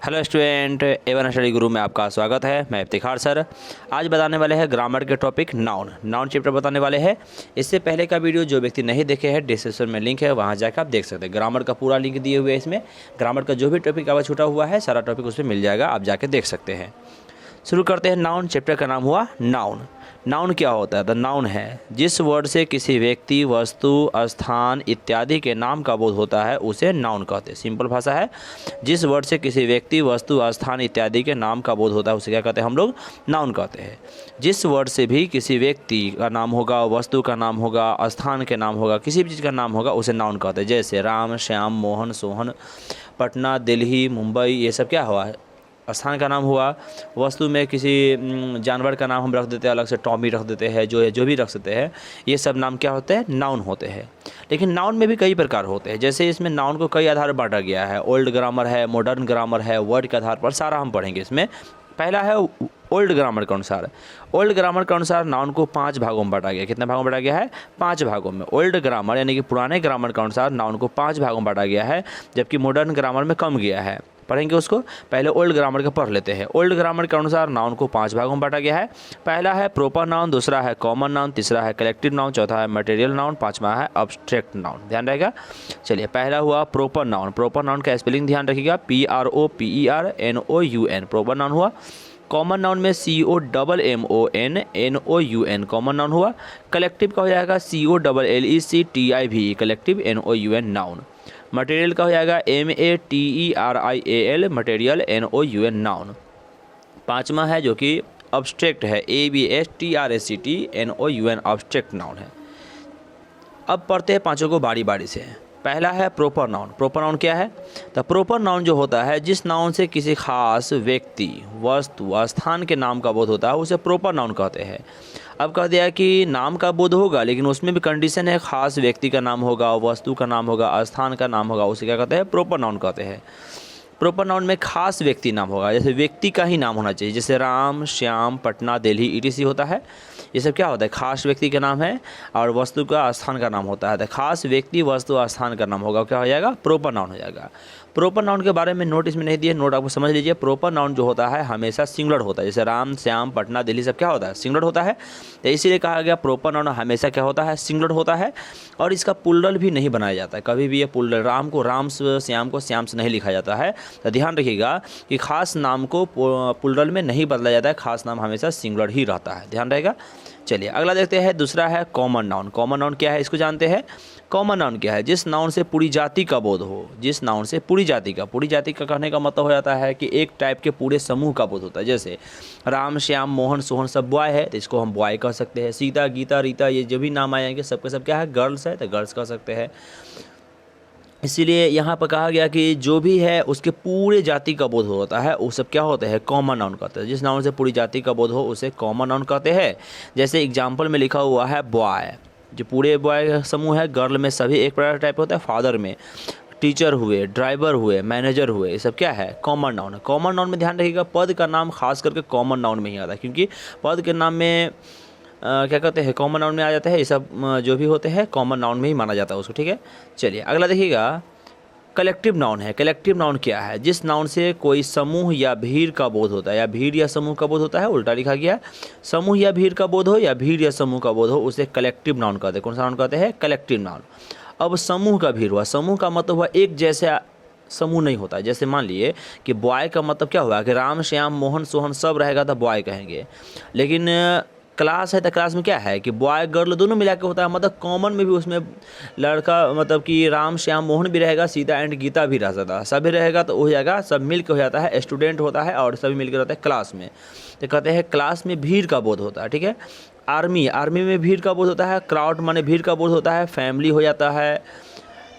Hello student, Avon study गुरु में आपका स्वागत है। मैं इफ्तिखार सर। आज बताने वाले हैं ग्रामर के टॉपिक नाउन चैप्टर बताने वाले हैं। इससे पहले का वीडियो जो व्यक्ति नहीं देखे हैं डिस्क्रिप्शन में लिंक है, वहां जाकर आप देख सकते हैं। ग्रामर का पूरा लिंक दिए हुए है। इसमें ग्रामर का जो भी टॉपिक आवाज छूटा हुआ है सारा टॉपिक उसमें मिल जाएगा, आप जाके देख सकते हैं। शुरू करते हैं। नाउन चैप्टर का नाम हुआ नाउन। नाउन क्या होता है? द नाउन है जिस वर्ड से किसी व्यक्ति, वस्तु, स्थान इत्यादि के नाम का बोध होता है उसे नाउन कहते हैं। सिंपल भाषा है, जिस वर्ड से किसी व्यक्ति, वस्तु, स्थान इत्यादि के नाम का बोध होता है उसे क्या कहते हैं? हम लोग नाउन कहते हैं। जिस वर्ड से भी किसी व्यक्ति का नाम होगा, वस्तु का नाम होगा, स्थान के नाम होगा, किसी भी चीज़ का नाम होगा उसे नाउन कहते हैं। जैसे राम, श्याम, मोहन, सोहन, पटना, दिल्ली, मुंबई, ये सब क्या हुआ? स्थान का नाम हुआ। वस्तु में किसी जानवर का नाम हम रख देते हैं, अलग से टॉमी रख देते हैं, जो भी रख सकते हैं। ये सब नाम क्या होते हैं? नाउन होते हैं। लेकिन नाउन में भी कई प्रकार होते हैं। जैसे इसमें नाउन को कई आधार बांटा गया है। ओल्ड ग्रामर है, मॉडर्न ग्रामर है, वर्ड के आधार पर सारा हम पढ़ेंगे इसमें। पहला है ओल्ड ग्रामर के अनुसार। ओल्ड ग्रामर के अनुसार नाउन को 5 भागों में बांटा गया। कितने भागों में बांटा गया है? 5 भागों में। ओल्ड ग्रामर यानी कि पुराने ग्रामर के अनुसार नाउन को 5 भागों में बांटा गया है, जबकि मॉडर्न ग्रामर में कम गया है। पढ़ेंगे उसको। पहले ओल्ड ग्रामर का पढ़ लेते हैं। ओल्ड ग्रामर के अनुसार नाउन को 5 भागों में बांटा गया है। पहला है प्रॉपर नाउन, दूसरा है कॉमन नाउन, तीसरा है कलेक्टिव नाउन, चौथा है मटेरियल नाउन, पांचवा है अब्स्ट्रैक्ट नाउन। ध्यान रहेगा। चलिए, पहला हुआ प्रॉपर नाउन। प्रॉपर नाउन का स्पेलिंग ध्यान रखिएगा, PROPERNOUN प्रॉपर नाउन हुआ। कॉमन नाउन में COMMONNOUN कॉमन नाउन हुआ। कलेक्टिव का हो जाएगा COLLECTIV collective NOUN noun. Material का हो जाएगा MATERIAL मटेरियल NOUN नाउन। पांचवा है जो कि अब्स्ट्रैक्ट है, ABSTRACT NOUN अब्स्ट्रैक्ट नाउन है। अब पढ़ते हैं पांचों को बारी बारी से। पहला है प्रॉपर नाउन। प्रॉपर नाउन क्या है? तो प्रॉपर नाउन जो होता है, जिस नाउन से किसी खास व्यक्ति, वस्तु, स्थान के नाम का बोध होता है उसे प्रॉपर नाउन कहते हैं। अब कह दिया कि नाम का बोध होगा, लेकिन उसमें भी कंडीशन है, खास व्यक्ति का नाम होगा, वस्तु का नाम होगा, स्थान का नाम होगा, उसे क्या कहते हैं? प्रॉपर नाउन कहते हैं। प्रॉपर नाउन में खास व्यक्ति नाम होगा, जैसे व्यक्ति का ही नाम होना चाहिए। जैसे राम, श्याम, पटना, दिल्ली, ETC होता है। ये सब क्या होता है? खास व्यक्ति का नाम है। और वस्तु का, स्थान का नाम होता है। तो खास व्यक्ति, वस्तु, स्थान का नाम होगा, क्या हो जाएगा? प्रॉपर नाउन हो जाएगा। प्रॉपर नाउन के बारे में नोट इसमें नहीं दिए, नोट आपको समझ लीजिए। प्रॉपर नाउन जो होता है हमेशा सिंगुलर होता है। जैसे राम, श्याम, पटना, दिल्ली सब क्या होता है? सिंगुलर होता है। तो इसीलिए कहा गया प्रॉपर नाउन हमेशा क्या होता है? सिंगुलर होता है। और इसका प्लूरल भी नहीं बनाया जाता है कभी भी। ये प्लूरल, राम को राम से, श्याम को श्याम से नहीं लिखा जाता है। तो ध्यान रखिएगा कि खास नाम को प्लूरल में नहीं बदला जाता है। खास नाम हमेशा सिंगुलर ही रहता है, ध्यान रहेगा। चलिए अगला देखते हैं। दूसरा है कॉमन नाउन। कॉमन नाउन क्या है इसको जानते हैं। कॉमन नाउन क्या है? जिस नाउन से पूरी जाति का बोध हो। जिस नाउन से पूरी जाति का कहने का मतलब हो जाता है कि एक टाइप के पूरे समूह का बोध होता है। जैसे राम, श्याम, मोहन, सोहन सब बॉय है तो इसको हम बॉय कह सकते हैं। सीता, गीता, रीता, ये जो भी नाम आएंगे सबके सब क्या है? गर्ल्स है तो गर्ल्स कह सकते हैं। इसीलिए यहाँ पर कहा गया कि जो भी है उसके पूरे जाति का बोध होता है वो सब क्या होते हैं? कॉमन नाउन कहते हैं। जिस नाउन से पूरी जाति का बोध हो उसे कॉमन नाउन कहते हैं। जैसे एग्जाम्पल में लिखा हुआ है बॉय, जो पूरे बॉय समूह है। गर्ल में सभी एक प्रकार टाइप होता है। फादर में टीचर हुए, ड्राइवर हुए, मैनेजर हुए, ये सब क्या है? कॉमन नाउन है। कॉमन नाउन में ध्यान रखिएगा पद का नाम खास करके कॉमन नाउन में ही आता है, क्योंकि पद के नाम में क्या कहते हैं? कॉमन नाउन में आ जाता है। ये सब जो भी होते हैं कॉमन नाउन में ही माना जाता है उसको, ठीक है। चलिए अगला देखिएगा। कलेक्टिव नाउन है। कलेक्टिव नाउन क्या है? जिस नाउन से कोई समूह या भीड़ का बोध होता है, या भीड़ या समूह का बोध होता है, उल्टा लिखा गया। समूह या भीड़ का बोध हो या भीड़ या समूह का बोध हो उसे कलेक्टिव नाउन कहते हैं। कौन सा नाउन कहते हैं? Collective noun. अब समूह का भीड़ हुआ। समूह का मतलब हुआ एक जैसे समूह नहीं होता है। जैसे मान लिए कि बॉय का मतलब क्या हुआ कि राम, श्याम, मोहन, सोहन सब रहेगा तो बॉय कहेंगे। लेकिन क्लास है तो क्लास में क्या है कि बॉय गर्ल दोनों मिला के होता है। मतलब कॉमन में भी उसमें लड़का, मतलब कि राम, श्याम, मोहन भी रहेगा, सीता एंड गीता भी रह सकता है। सभी रहेगा तो हो जाएगा, सब मिल के हो जाता है, स्टूडेंट होता है और सभी मिल के रहता है क्लास में। तो कहते हैं क्लास में भीड़ का बोध होता है, ठीक है। आर्मी में भीड़ का बोध होता है। क्राउड माने भीड़ का बोध होता है। फैमिली हो जाता है।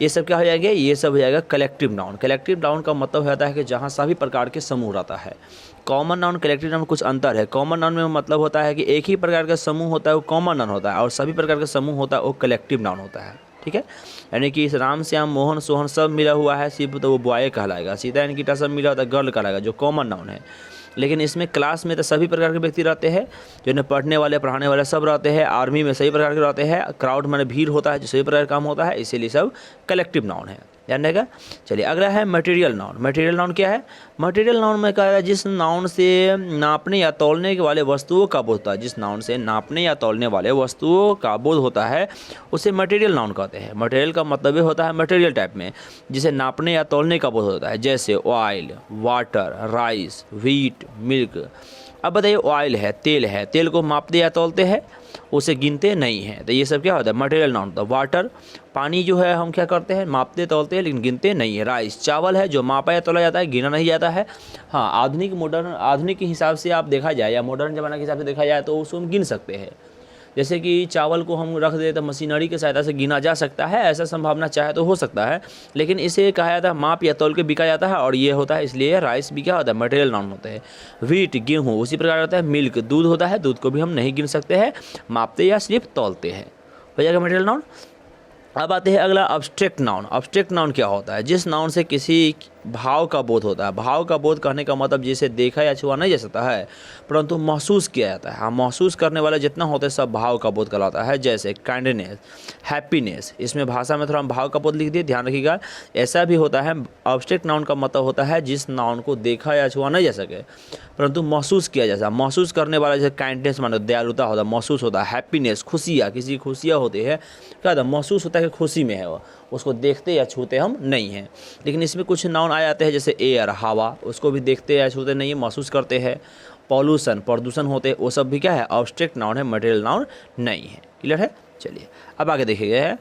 ये सब क्या हो जाएंगे? ये सब हो जाएगा कलेक्टिव नाउन। कलेक्टिव नाउन का मतलब हो जाता है कि जहाँ सभी प्रकार के समूह रहता है। कॉमन नाउन, कलेक्टिव नाउन कुछ अंतर है। कॉमन नाउन में मतलब होता है कि एक ही प्रकार का समूह होता है वो कॉमन नाउन होता है, और सभी प्रकार का समूह होता है वो कलेक्टिव नाउन होता है, ठीक है। यानी कि राम, श्याम, मोहन, सोहन सब मिला हुआ है सिर्फ तो वो बॉय कहलाएगा। सीता एंड गीता सब मिला होता है गर्ल कहलाएगा, जो कॉमन नाउन है। लेकिन इसमें क्लास में तो सभी प्रकार के व्यक्ति रहते हैं, जो पढ़ने वाले, पढ़ाने वाले सब रहते हैं। आर्मी में सभी प्रकार के रहते हैं। क्राउड माने भीड़ होता है, जो सभी प्रकार का काम होता है, इसीलिए सब कलेक्टिव नाउन है। ध्यान रहेगा। चलिए अगला है मटेरियल नाउन। मटेरियल नाउन क्या है? मटेरियल नाउन में कहा है जिस नाउन से नापने या तौलने वाले वस्तुओं का बोध होता है, जिस नाउन से नापने या तौलने वाले वस्तुओं का बोध होता है उसे मटेरियल नाउन कहते हैं। मटेरियल का मतलब होता है मटेरियल टाइप में जिसे नापने या तौलने का बोध होता है, जैसे oil, water, rice, wheat, milk. अब बताइए ऑयल है, तेल को मापते या तौलते हैं, उसे गिनते नहीं हैं, तो ये सब क्या होता है? मटेरियल नाउन होता है। वाटर, पानी जो है हम क्या करते हैं? मापते तौलते हैं लेकिन गिनते नहीं है। राइस, चावल है जो मापा या तौला जाता है, गिना नहीं जाता है। हाँ, आधुनिक के हिसाब से आप देखा जाए या मॉडर्न ज़माना के हिसाब से देखा जाए तो उसको हम गिन सकते हैं। जैसे कि चावल को हम रख दें तो मशीनरी की सहायता से गिना जा सकता है, ऐसा संभावना चाहे तो हो सकता है, लेकिन इसे कहा जाता है माप या तौल के बिका जाता है और ये होता है, इसलिए राइस भी क्या होता है? मटेरियल नाउन होते हैं। व्हीट, गेहूँ, उसी प्रकार होता है। मिल्क, दूध होता है, दूध को भी हम नहीं गिन सकते हैं, मापते या सिर्फ तौलते हैं। हो जाएगा मटेरियल नाउन। अब आते हैं अगला अब्स्ट्रैक्ट नाउन। अब्स्ट्रैक्ट नाउन क्या होता है? जिस नाउन से किसी भाव का बोध होता है। भाव का बोध कहने का मतलब जिसे देखा या छुआ नहीं जा सकता है परंतु महसूस किया जाता है। हाँ, महसूस करने वाले जितना होते हैं सब भाव का बोध कहलाता है, जैसे काइंडनेस, हैप्पीनेस। इसमें भाषा में थोड़ा हम भाव का बोध लिख दिए, ध्यान रखिएगा। ऐसा भी होता है, अब्स्ट्रैक्ट नाउन का मतलब होता है जिस नाउन को देखा या छुआ नहीं जा सके परंतु महसूस किया जा सकता। महसूस करने वाला जैसे काइंडनेस मानो दयालुता होता है, महसूस होता है। हैप्पीनेस, खुशियाँ, किसी खुशियाँ होती है, क्या होता है? महसूस होता है कि खुशी में है वो, उसको देखते या छूते हम नहीं हैं। लेकिन इसमें कुछ नाउन आ जाते हैं जैसे एयर, हवा, उसको भी देखते या छूते नहीं है, महसूस करते हैं। पॉल्यूशन, प्रदूषण होते हैं, वो सब भी क्या है? अब्स्ट्रैक्ट नाउन है, मटेरियल नाउन नहीं है। क्लियर है? चलिए अब आगे देखिए।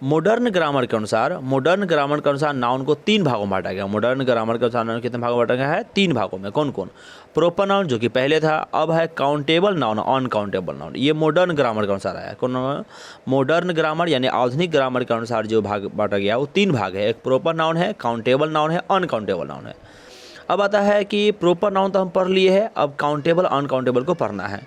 मॉडर्न ग्रामर के अनुसार नाउन को 3 भागों में बांटा गया। मॉडर्न ग्रामर के अनुसार नाउन कितने भागों में बांटा गया है? 3 भागों में। कौन कौन? प्रोपर नाउन जो कि पहले था, अब है काउंटेबल नाउन, अनकाउंटेबल नाउन। ये मॉडर्न ग्रामर के अनुसार आया। कौन? मॉडर्न ग्रामर यानी आधुनिक ग्रामर के अनुसार जो भाग बांटा गया वो 3 भाग है। एक प्रोपर नाउन है, काउंटेबल नाउन है, अनकाउंटेबल नाउन है। अब आता है कि प्रोपर नाउन तो हम पढ़ लिए हैं, अब काउंटेबल अनकाउंटेबल को पढ़ना है।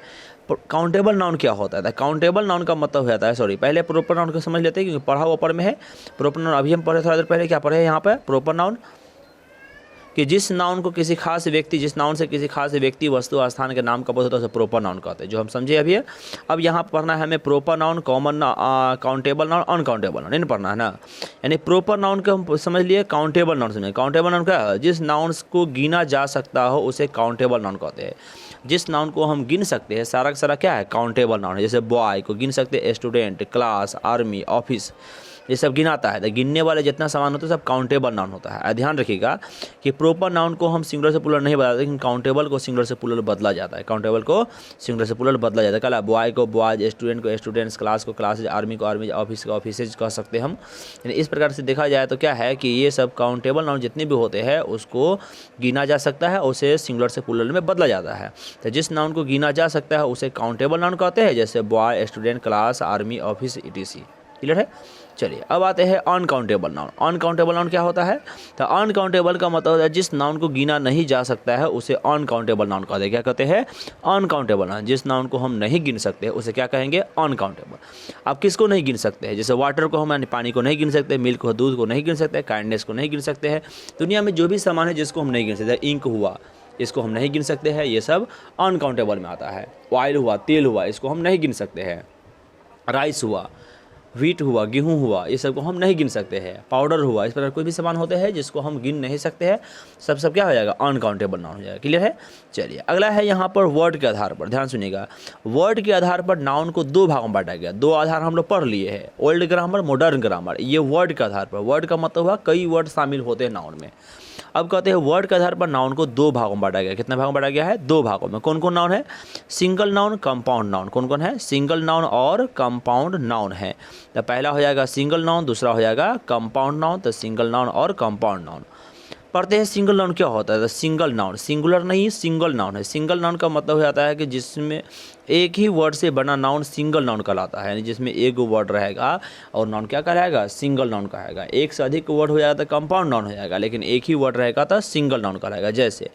काउंटेबल नाउन क्या होता है? काउंटेबल नाउन का मतलब हो जाता है, पहले प्रोपर नाउन को समझ लेते हैं क्योंकि पढ़ा हुआ ऊपर में है। प्रोपर नाउन अभी हम पढ़े थोड़ा देर पहले, क्या पढ़े यहाँ पर? प्रोपर नाउन कि जिस नाउन को किसी खास व्यक्ति, जिस नाउन से किसी खास व्यक्ति, वस्तु, स्थान के नाम का बोध होता है उसे प्रोपर नाउन कहते हैं, जो हम समझे अभी है। अब यहाँ पढ़ना है हमें proper noun, common countable noun, uncountable noun, नहीं पढ़ना है ना। यानी प्रोपर नाउन को हम समझ लिए, काउंटेबल नाउन समझे। काउंटेबल नाउन क्या है? जिस नाउन को गिना जा सकता हो उसे काउंटेबल नाउन कहते हैं। जिस नाउन को हम गिन सकते हैं सारा का सारा क्या है? काउंटेबल नाउन है। जैसे बॉय को गिन सकते हैं, स्टूडेंट, क्लास, आर्मी, ऑफिस, ये सब गिनाता है। तो गिनने वाले जितना सामान होता है सब काउंटेबल नाउन होता है। ध्यान रखिएगा कि प्रोपर नाउन को हम सिंगुलर से प्लूरल नहीं बदलते, लेकिन काउंटेबल को सिंगुलर से प्लूरल बदला जाता है। काउंटेबल को सिंगुलर से प्लूरल बदला जाता है। कल बॉय को बॉयज, स्टूडेंट को स्टूडेंट्स, क्लास को क्लासेज, आर्मी को आर्मी, ऑफिस को ऑफिसेज कह सकते हैं हम। इस प्रकार से देखा जाए तो क्या है कि ये सब काउंटेबल नाउन जितने भी होते हैं उसको गिना जा सकता है, उसे सिंगुलर से प्लूरल में बदला जाता है। तो जिस नाउन को गिना जा सकता है उसे काउंटेबल नाउन कहते हैं, जैसे boy, student, class, army, office, etc। Clear है? चलिए अब आते हैं अनकाउंटेबल नाउन। अनकाउंटेबल नाउन क्या होता है? तो अनकाउंटेबल का मतलब होता है जिस नाउन को गिना नहीं जा सकता है उसे अनकाउंटेबल नाउन कहते हैं। क्या कहते हैं? Uncountable noun. जिस नाउन को हम नहीं गिन सकते उसे क्या कहेंगे? अनकाउंटेबल। अब किसको नहीं गिन सकते हैं? जैसे वाटर को हम पानी को नहीं गिन सकते, मिल्क को, दूध को नहीं गिन सकते, काइंडनेस को नहीं गिन सकते हैं। दुनिया में जो भी सामान है जिसको हम नहीं गिन सकते, इंक हुआ, इसको हम नहीं गिन सकते हैं, ये सब अनकाउंटेबल में आता है। ऑयल हुआ, तेल हुआ, इसको हम नहीं गिन सकते हैं। राइस हुआ, व्हीट हुआ, गेहूँ हुआ, ये सब को हम नहीं गिन सकते हैं। पाउडर हुआ, इस प्रकार कोई भी सामान होते हैं जिसको हम गिन नहीं सकते हैं, सब क्या हो जाएगा? अनकाउंटेबल नाउन हो जाएगा। क्लियर है? चलिए अगला है यहाँ पर वर्ड के आधार पर। ध्यान सुनिएगा, वर्ड के आधार पर नाउन को 2 भागों में बांटा गया। 2 आधार हम लोग पढ़ लिए हैं, ओल्ड ग्रामर, मॉडर्न ग्रामर। ये वर्ड के आधार पर, वर्ड का मतलब हुआ कई वर्ड शामिल होते हैं नाउन में। अब कहते हैं वर्ड के आधार पर नाउन को 2 भागों में बांटा गया। कितने भागों में बांटा गया है? 2 भागों में। कौन कौन नाउन है? Single noun, compound noun. कौन कौन है? सिंगल नाउन और कंपाउंड नाउन है। तो पहला हो जाएगा सिंगल नाउन, दूसरा हो जाएगा कंपाउंड नाउन। तो सिंगल नाउन और कंपाउंड नाउन पढ़ते हैं। सिंगल नाउन क्या होता है? तो सिंगल नाउन, सिंगुलर नहीं, सिंगल नाउन है। सिंगल नाउन का मतलब हो जाता है कि जिसमें एक ही वर्ड से बना नाउन सिंगल नाउन कहलाता है, यानी जिसमें एक वर्ड रहेगा और नाउन क्या कहलाएगा? सिंगल नाउन कहेगा। एक से अधिक वर्ड हो जाएगा तो कंपाउंड नाउन हो जाएगा, लेकिन एक ही वर्ड रहेगा तो सिंगल नाउन कहलाएगा। जैसे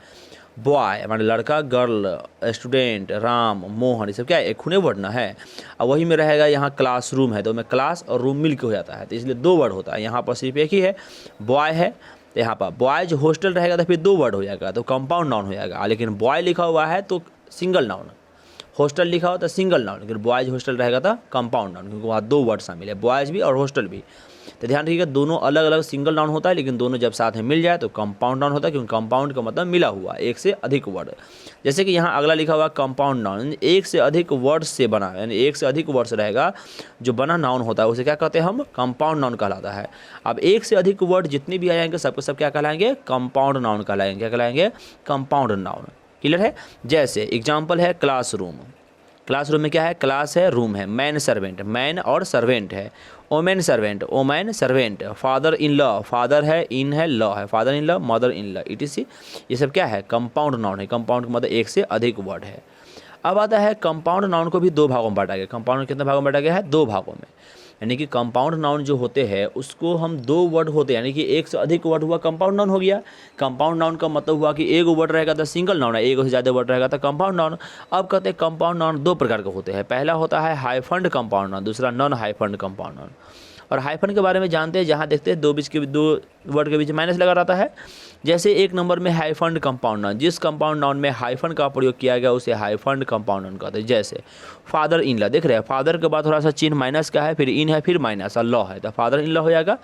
बॉय माने लड़का, गर्ल, स्टूडेंट, राम, मोहन, ये सब क्या है? एक खुने वर्ड ना है। और वही में रहेगा यहाँ क्लासरूम है तो में क्लास और रूम मिल के हो जाता है, तो इसलिए 2 वर्ड होता है। यहाँ पर सिर्फ एक ही है, बॉय है, तो यहाँ पर बॉयज हॉस्टल रहेगा तो फिर 2 वर्ड हो जाएगा, तो कंपाउंड नाउन हो जाएगा। लेकिन बॉय लिखा हुआ है तो सिंगल नाउन, हॉस्टल लिखा हो तो सिंगल नाउन, लेकिन बॉयज हॉस्टल रहेगा तो कंपाउंड नाउन, क्योंकि वहाँ 2 वर्ड शामिल है, बॉयज भी और हॉस्टल भी। तो ध्यान रखिएगा, दोनों अलग अलग सिंगल नाउन होता है, लेकिन दोनों जब साथ में मिल जाए तो कंपाउंड नाउन होता है, क्योंकि कंपाउंड का मतलब मिला हुआ, एक से अधिक वर्ड। जैसे कि यहाँ अगला लिखा हुआ कंपाउंड नाउन, एक से अधिक वर्ड से बना, यानी एक से अधिक वर्ड से रहेगा जो बना नाउन होता है उसे क्या कहते हैं हम, कंपाउंड नाउन कहलाता है। अब एक से अधिक वर्ड जितने भी आ जाएंगे सबके सब क्या कहलाएंगे, कंपाउंड नाउन कहलाएंगे। क्या कहलाएंगे, कंपाउंड नाउन। क्लियर है। जैसे एग्जाम्पल है क्लासरूम, क्लासरूम में क्या है, क्लास है, रूम है। मैन सर्वेंट, मैन और सर्वेंट है। Woman servant, woman servant. Father in law, father है, इन है, लॉ है, father in law, mother in law, etc. ये सब क्या है, कंपाउंड नाउन है। कंपाउंड का मतलब एक से अधिक वर्ड है। अब आता है कंपाउंड नाउन को भी दो भागों में बांटा गया। कंपाउंड कितने भागों में बांटा गया है, दो भागों में। यानी कि कंपाउंड नाउन जो होते हैं उसको हम दो वर्ड होते हैं, यानी कि एक से अधिक वर्ड हुआ कंपाउंड नाउन हो गया। कंपाउंड नाउन का मतलब हुआ कि एक वर्ड रहेगा तो सिंगल नाउन है, एक से ज़्यादा वर्ड रहेगा तो कंपाउंड नाउन। अब कहते हैं कंपाउंड नाउन दो प्रकार के होते हैं। पहला होता है हाइफंड कंपाउंड नाउन, दूसरा नॉन हाइफंड कंपाउंड नाउन। और हाइफन के बारे में जानते हैं, जहाँ देखते हैं दो वर्ड के बीच माइनस लगा रहता है। जैसे एक नंबर में हाइफंड कंपाउंड नाउन, जिस कंपाउंड नाउन में हाइफन का प्रयोग किया गया उसे हाइफंड कंपाउंड नाउन कहते हैं। जैसे फादर इन लॉ, देख रहे हैं फादर के बाद थोड़ा सा चिन्ह माइनस का है, फिर इन है, फिर माइनस, और लॉ है, तो फादर इन लॉ हो जाएगा।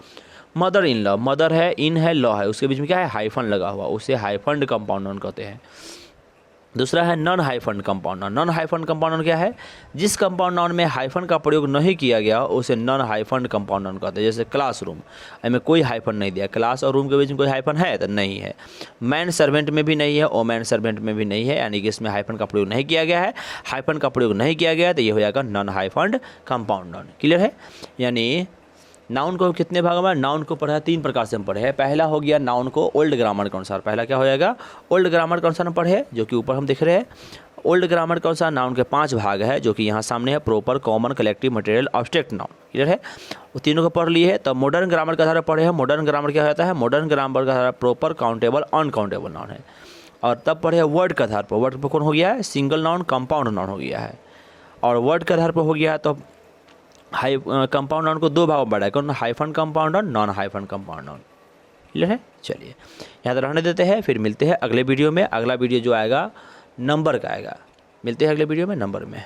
मदर इन लॉ, मदर है, इन है, लॉ है, उसके बीच में क्या है, हाइफन लगा हुआ, उसे हाइफंड कंपाउंड नाउन कहते हैं। दूसरा है non hyphen compound noun. Non hyphen compound noun क्या है, जिस कंपाउंड नाउन में हाइफन का प्रयोग नहीं किया गया उसे नॉन हाइफन कंपाउंड नाउन कहते हैं। जैसे क्लासरूम, इसमें कोई हाइफन नहीं दिया, क्लास और रूम के बीच में कोई हाइफन है तो नहीं है। मैन सर्वेंट में भी नहीं है, ओमैन सर्वेंट में भी नहीं है, यानी कि इसमें हाइफन का प्रयोग नहीं किया गया है। हाइफन का प्रयोग नहीं किया गया तो ये हो जाएगा non hyphen compound noun. Clear है। यानी नाउन को कितने भागों में, नाउन को पढ़ा है तीन प्रकार से हम पढ़े हैं। पहला हो गया नाउन को ओल्ड ग्रामर के अनुसार, पहला क्या हो जाएगा, ओल्ड ग्रामर के अनुसार हम पढ़े, जो कि ऊपर हम देख रहे हैं। ओल्ड ग्रामर के अनुसार नाउन के 5 भाग है, जो कि यहाँ सामने है, proper, common, collective, material, object noun. Clear है। वो तीनों को पढ़ लिए है। तब मॉडर्न ग्रामर के आधार पर पढ़े हैं। मॉडर्न ग्रामर क्या होता है, मॉडर्न ग्रामर का आधार प्रॉपर, काउंटेबल, अनकाउंटेबल नाउन है। और तब पढ़े वर्ड के आधार पर, वर्ड पर कौन हो गया है, सिंगल नाउन, कंपाउंड नाउन हो गया है। और वर्ड के आधार पर हो गया है तो कंपाउंड नाउन को दो भाग में बांटा है, कौन, hyphen compound noun, non hyphen compound noun. Clear है। चलिए यहाँ तो रहने देते हैं, फिर मिलते हैं अगले वीडियो में। अगला वीडियो जो आएगा नंबर का आएगा। मिलते हैं अगले वीडियो में नंबर में।